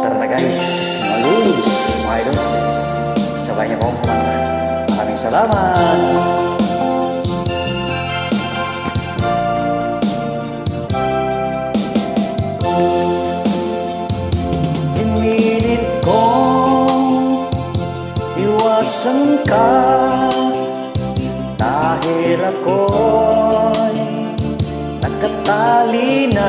tara na guys, mga lods, mga idol. Sabay niyo akong kumanta. Maraming salamat. Pinilit kong iwasan ka dahil ako'y nakatali na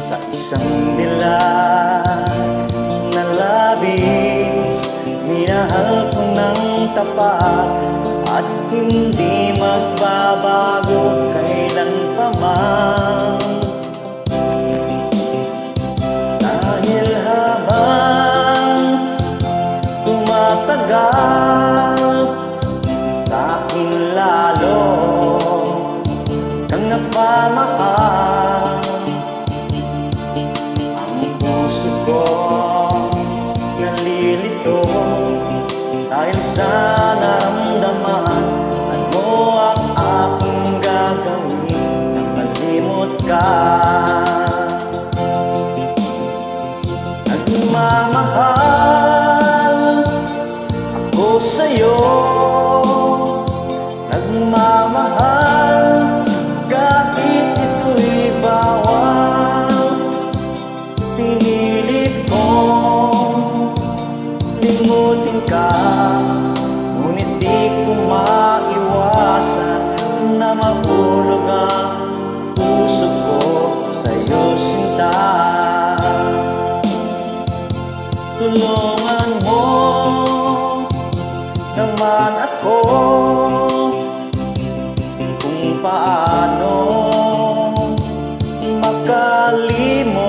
sa isang dilag na labis. Minahal ko ng tapat at hindi magbabago kailanpaman. Dahil habang tumatagal, sa akin lalo kang napamahal. Ang puso ko nalilito dahil sa naramdaman. Ano ang aking gagawin nang malimot ka? Nagmamahal ako sa'yo, nagmamahal kahit ito'y bawal. Pinilit kong limutin ka, ngunit di ko maiwasan na mahulog ang puso ko sa'yo, sinta. Tulungan mo naman ako kung paano makalimot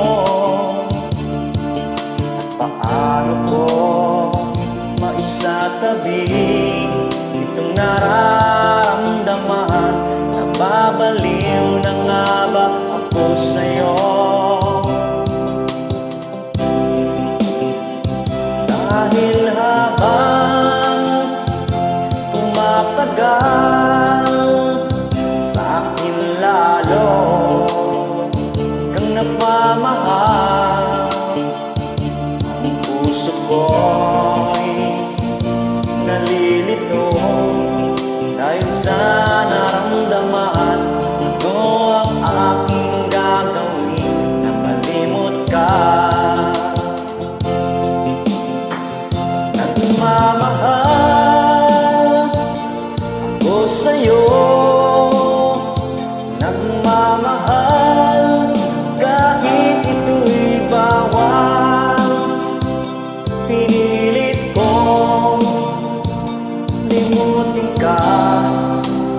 at paano ko maisatabi itong nararamdaman. Nababaliw na nga ba ako sa'yo? Dahil habang tumatagal, sa akin lalo kang napamahal. Ang puso ko'y nalilito dahil sa naramdaman. Ano ang aking gagawin na malimot ka? Nagmamahal ako sa'yo, nagmamahal kahit ito'y bawal. Pinilit kong limutin ka,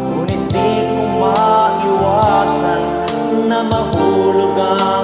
ngunit di ko maiwasan na mahulog ang